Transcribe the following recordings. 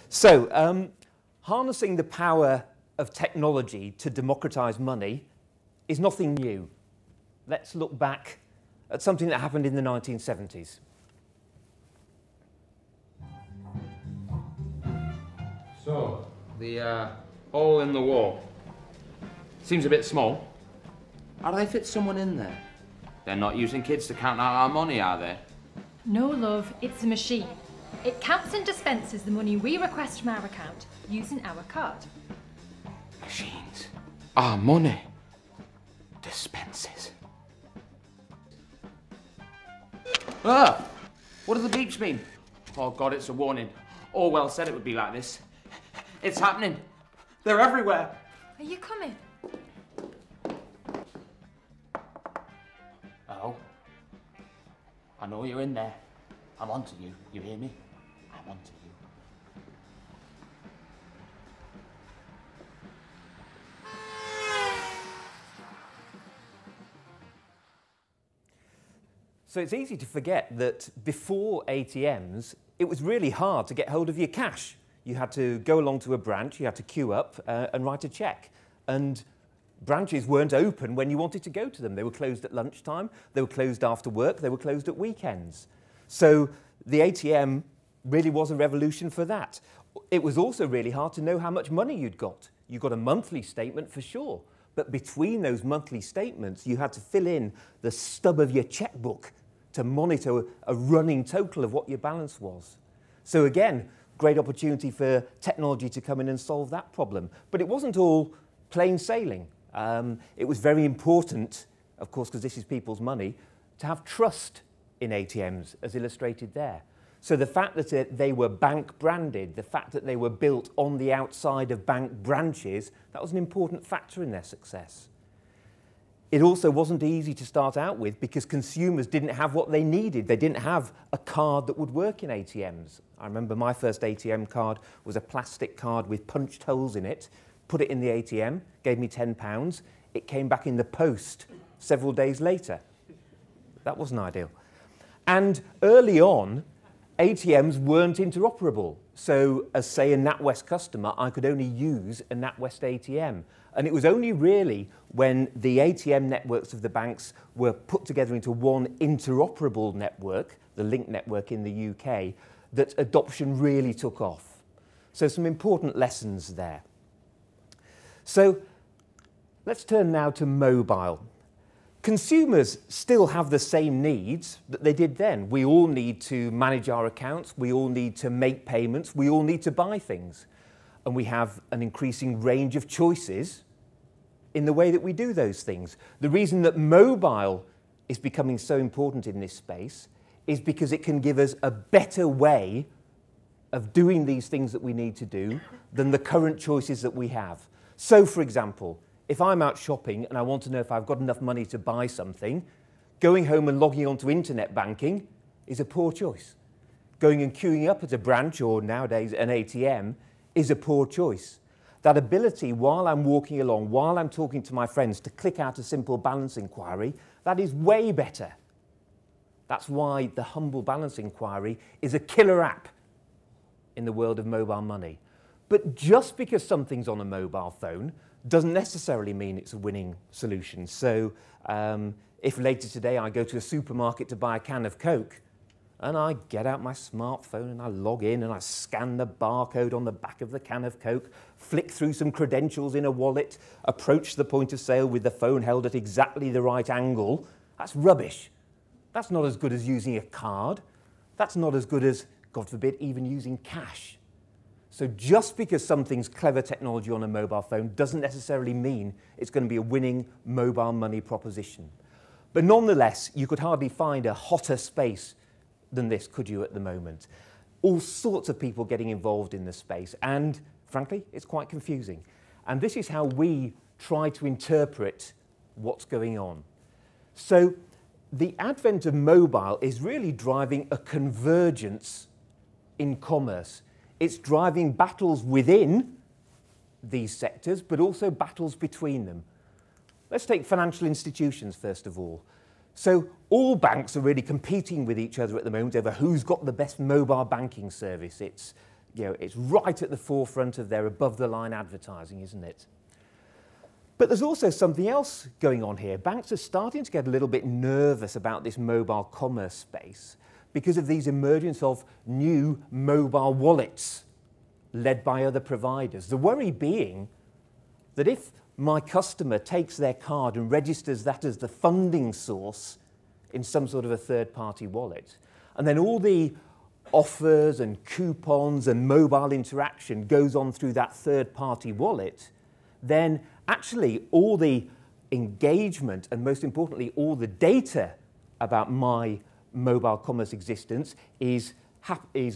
So, harnessing the power of technology to democratise money is nothing new. Let's look back at something that happened in the 1970s. So, the hole in the wall seems a bit small. How do they fit someone in there? They're not using kids to count out our money, are they? No, love, it's a machine. It counts and dispenses the money we request from our account using our card. Machines. Our money. Dispenses. Ah! What do the beeps mean? Oh God, it's a warning. Orwell said it would be like this. It's happening. They're everywhere. Are you coming? Hello? I know you're in there. I'm on to you. You hear me? I'm on to you. So it's easy to forget that before ATMs, it was really hard to get hold of your cash. You had to go along to a branch, you had to queue up and write a cheque. And branches weren't open when you wanted to go to them. They were closed at lunchtime, they were closed after work, they were closed at weekends. So the ATM really was a revolution for that. It was also really hard to know how much money you'd got. You got a monthly statement for sure, but between those monthly statements, you had to fill in the stub of your checkbook to monitor a running total of what your balance was. So again, great opportunity for technology to come in and solve that problem. But it wasn't all plain sailing. It was very important, of course, because this is people's money, to have trust in ATMs, as illustrated there. So the fact that they were bank branded, the fact that they were built on the outside of bank branches, that was an important factor in their success. It also wasn't easy to start out with because consumers didn't have what they needed. They didn't have a card that would work in ATMs. I remember my first ATM card was a plastic card with punched holes in it. Put it in the ATM, gave me £10. It came back in the post several days later. That wasn't ideal. And early on, ATMs weren't interoperable. So as, say, a NatWest customer, I could only use a NatWest ATM. And it was only really when the ATM networks of the banks were put together into one interoperable network, the Link network in the UK, that adoption really took off. So some important lessons there. So let's turn now to mobile. Consumers still have the same needs that they did then. We all need to manage our accounts, we all need to make payments, we all need to buy things. And we have an increasing range of choices in the way that we do those things. The reason that mobile is becoming so important in this space is because it can give us a better way of doing these things that we need to do than the current choices that we have. So, for example, if I'm out shopping and I want to know if I've got enough money to buy something, going home and logging onto internet banking is a poor choice. Going and queuing up at a branch, or nowadays an ATM, is a poor choice. That ability, while I'm walking along, while I'm talking to my friends, to click out a simple balance inquiry, that is way better. That's why the humble balance inquiry is a killer app in the world of mobile money. But just because something's on a mobile phone doesn't necessarily mean it's a winning solution. So if later today I go to a supermarket to buy a can of Coke, and I get out my smartphone and I log in and I scan the barcode on the back of the can of Coke, flick through some credentials in a wallet, approach the point of sale with the phone held at exactly the right angle, that's rubbish. That's not as good as using a card. That's not as good as, God forbid, even using cash. So just because something's clever technology on a mobile phone doesn't necessarily mean it's going to be a winning mobile money proposition. But nonetheless, you could hardly find a hotter space than this, could you, at the moment? All sorts of people getting involved in the space, and frankly, it's quite confusing. And this is how we try to interpret what's going on. So the advent of mobile is really driving a convergence in commerce. It's driving battles within these sectors, but also battles between them. Let's take financial institutions first of all. So all banks are really competing with each other at the moment over who's got the best mobile banking service. It's it's right at the forefront of their above-the-line advertising, isn't it? But there's also something else going on here. Banks are starting to get a little bit nervous about this mobile commerce space because of these emergence of new mobile wallets led by other providers. The worry being that if my customer takes their card and registers that as the funding source in some sort of a third-party wallet, and then all the offers and coupons and mobile interaction goes on through that third-party wallet, then actually all the engagement and most importantly all the data about my mobile commerce existence is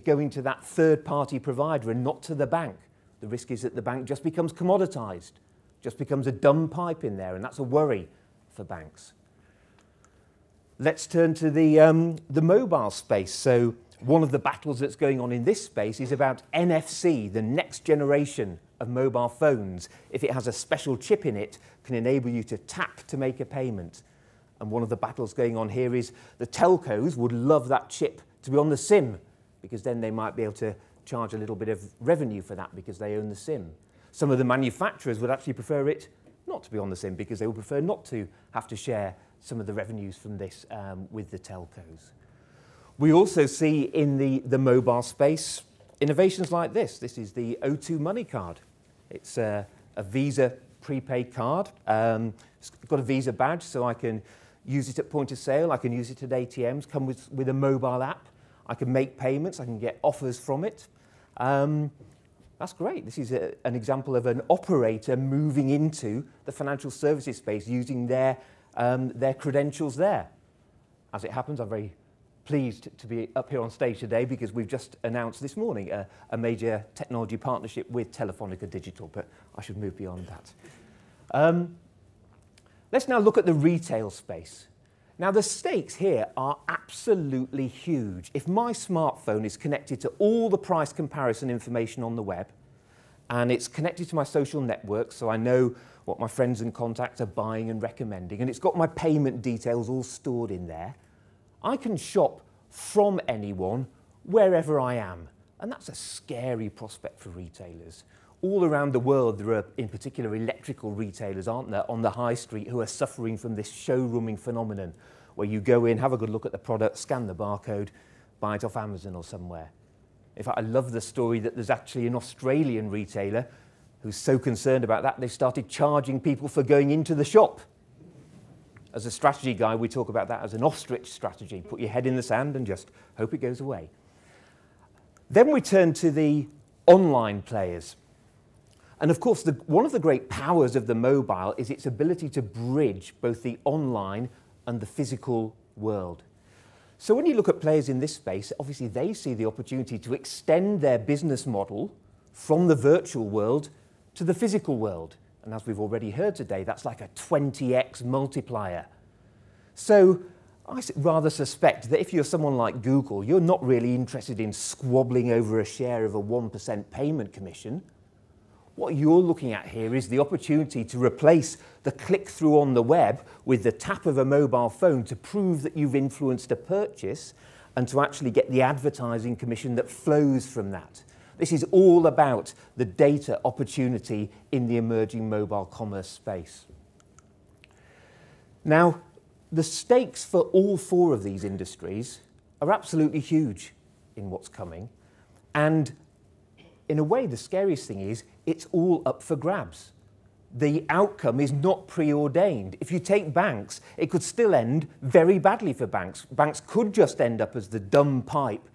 going to that third-party provider and not to the bank. The risk is that the bank just becomes commoditized, just becomes a dumb pipe in there, and that's a worry for banks. Let's turn to the mobile space. So one of the battles that's going on in this space is about NFC, the next generation of mobile phones. If it has a special chip in it, can enable you to tap to make a payment. And one of the battles going on here is the telcos would love that chip to be on the SIM, because then they might be able to charge a little bit of revenue for that because they own the SIM. Some of the manufacturers would actually prefer it not to be on the SIM because they would prefer not to have to share some of the revenues from this with the telcos. We also see in the mobile space innovations like this. This is the O2 Money card. It's a Visa prepaid card. It's got a Visa badge, so I can use it at point of sale. I can use it at ATMs, come with a mobile app. I can make payments. I can get offers from it. That's great. This is an example of an operator moving into the financial services space using their credentials there. As it happens, I'm very pleased to be up here on stage today because we've just announced this morning a major technology partnership with Telefonica Digital, but I should move beyond that. Let's now look at the retail space. Now, the stakes here are absolutely huge. If my smartphone is connected to all the price comparison information on the web, and it's connected to my social networks, so I know what my friends and contacts are buying and recommending, and it's got my payment details all stored in there, I can shop from anyone, wherever I am. And that's a scary prospect for retailers. All around the world, there are, in particular, electrical retailers, aren't there, on the high street who are suffering from this showrooming phenomenon, where you go in, have a good look at the product, scan the barcode, buy it off Amazon or somewhere. In fact, I love the story that there's actually an Australian retailer who's so concerned about that, they've started charging people for going into the shop. As a strategy guy, we talk about that as an ostrich strategy. Put your head in the sand and just hope it goes away. Then we turn to the online players. And of course, one of the great powers of the mobile is its ability to bridge both the online and the physical world. So when you look at players in this space, obviously they see the opportunity to extend their business model from the virtual world to the physical world. And as we've already heard today, that's like a 20x multiplier. So I rather suspect that if you're someone like Google, you're not really interested in squabbling over a share of a 1% payment commission. What you're looking at here is the opportunity to replace the click-through on the web with the tap of a mobile phone to prove that you've influenced a purchase and to actually get the advertising commission that flows from that. This is all about the data opportunity in the emerging mobile commerce space. Now, the stakes for all four of these industries are absolutely huge in what's coming. And in a way, the scariest thing is it's all up for grabs. The outcome is not preordained. If you take banks, it could still end very badly for banks. Banks could just end up as the dumb pipe,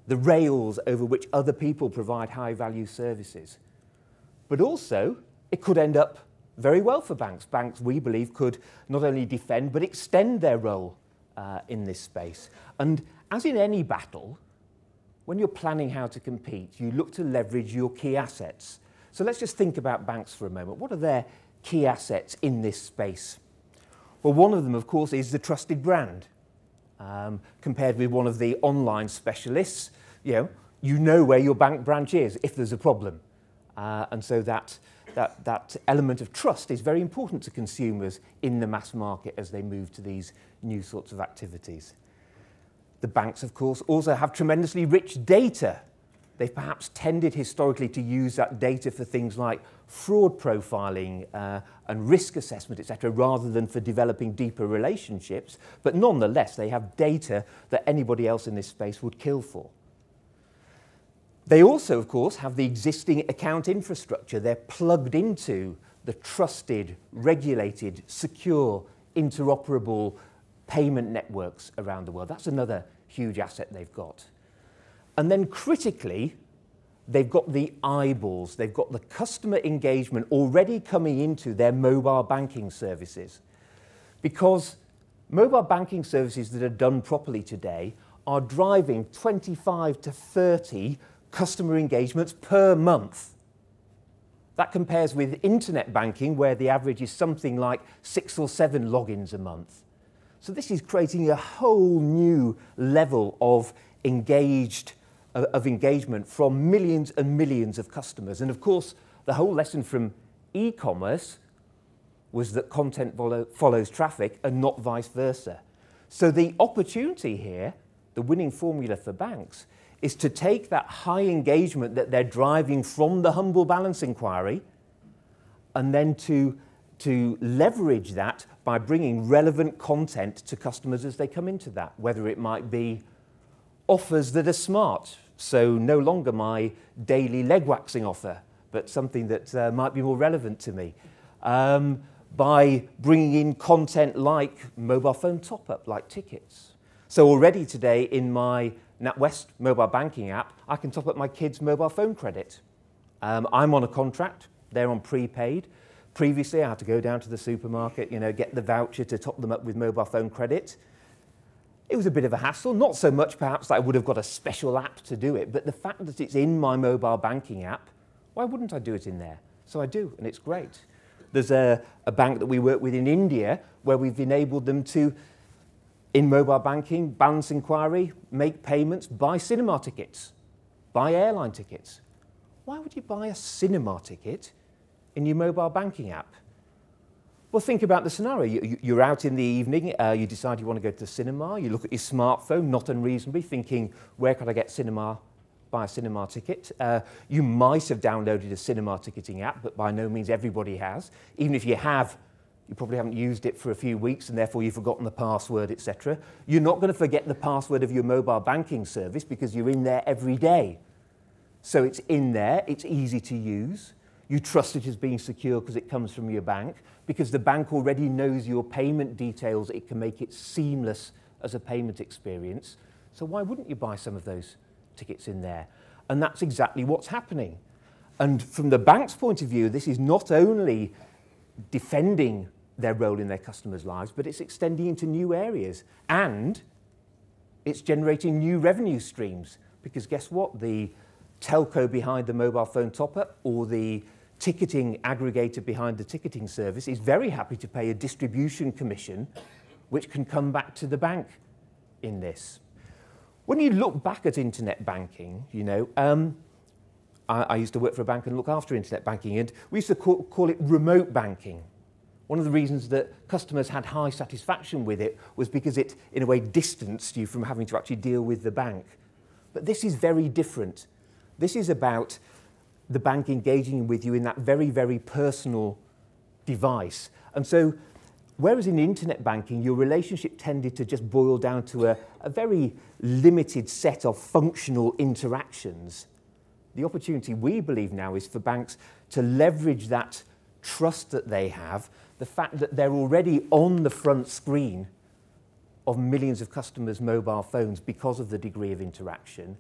the rails over which other people provide high-value services. But also, it could end up very well for banks. Banks, we believe, could not only defend but extend their role in this space. And as in any battle, when you're planning how to compete, you look to leverage your key assets. So let's just think about banks for a moment. What are their key assets in this space? Well, one of them, of course, is the trusted brand. Compared with one of the online specialists, you know where your bank branch is if there's a problem. And so that element of trust is very important to consumers in the mass market as they move to these new sorts of activities. The banks, of course, also have tremendously rich data. They've perhaps tended historically to use that data for things like fraud profiling and risk assessment, etc., rather than for developing deeper relationships. But nonetheless, they have data that anybody else in this space would kill for. They also, of course, have the existing account infrastructure. They're plugged into the trusted, regulated, secure, interoperable payment networks around the world. That's another huge asset they've got. And then critically, they've got the eyeballs, they've got the customer engagement already coming into their mobile banking services. Because mobile banking services that are done properly today are driving 25 to 30 customer engagements per month. That compares with internet banking, where the average is something like 6 or 7 logins a month. So this is creating a whole new level of engagement from millions and millions of customers. And of course, the whole lesson from e-commerce was that content follows traffic and not vice versa. So the opportunity here, the winning formula for banks, is to take that high engagement that they're driving from the humble balance inquiry and then to leverage that by bringing relevant content to customers as they come into that, whether it might be offers that are smart, so no longer my daily leg waxing offer, but something that might be more relevant to me, by bringing in content like mobile phone top-up, like tickets. So already today in my NatWest mobile banking app, I can top up my kids' mobile phone credit. I'm on a contract, they're on prepaid. Previously, I had to go down to the supermarket, get the voucher to top them up with mobile phone credit. It was a bit of a hassle, not so much perhaps that I would have got a special app to do it, but the fact that it's in my mobile banking app, why wouldn't I do it in there? So I do, and it's great. There's a bank that we work with in India where we've enabled them to, in mobile banking, balance inquiry, make payments, buy cinema tickets, buy airline tickets. Why would you buy a cinema ticket in your mobile banking app? Well, think about the scenario. You're out in the evening, you decide you want to go to the cinema, you look at your smartphone, not unreasonably, thinking, where could I get buy a cinema ticket? You might have downloaded a cinema ticketing app, but by no means everybody has. Even if you have, you probably haven't used it for a few weeks and therefore you've forgotten the password, etc. You're not going to forget the password of your mobile banking service because you're in there every day. So it's in there, it's easy to use. You trust it as being secure because it comes from your bank. Because the bank already knows your payment details, it can make it seamless as a payment experience. So why wouldn't you buy some of those tickets in there? And that's exactly what's happening. And from the bank's point of view, this is not only defending their role in their customers' lives, but it's extending into new areas. And it's generating new revenue streams. Because guess what? The telco behind the mobile phone top-up or the ticketing aggregator behind the ticketing service is very happy to pay a distribution commission which can come back to the bank in this. When you look back at internet banking, I used to work for a bank and look after internet banking, and we used to call it remote banking. One of the reasons that customers had high satisfaction with it was because it, in a way, distanced you from having to actually deal with the bank. But this is very different. This is about the bank engaging with you in that very, very personal device. And so, whereas in internet banking, your relationship tended to just boil down to a very limited set of functional interactions, the opportunity we believe now is for banks to leverage that trust that they have, the fact that they're already on the front screen of millions of customers' mobile phones because of the degree of interaction,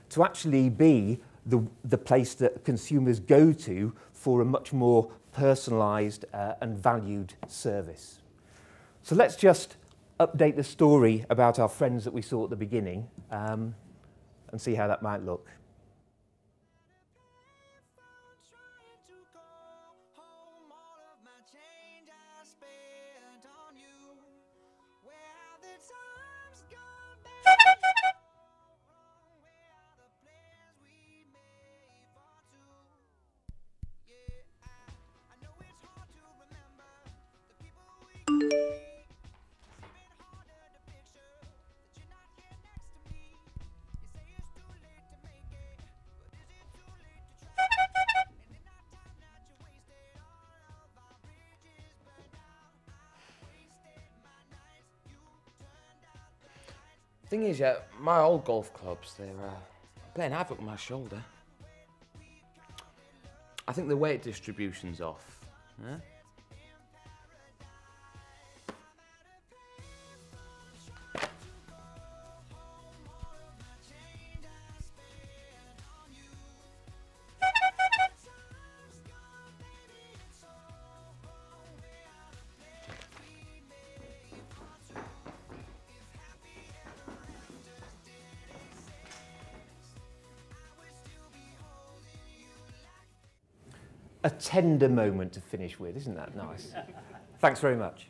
to actually be the place that consumers go to for a much more personalised and valued service. So let's just update the story about our friends that we saw at the beginning and see how that might look. Thing is, yeah, my old golf clubs, they're playing havoc with my shoulder. I think the weight distribution's off. Yeah? A tender moment to finish with, isn't that nice? Thanks very much.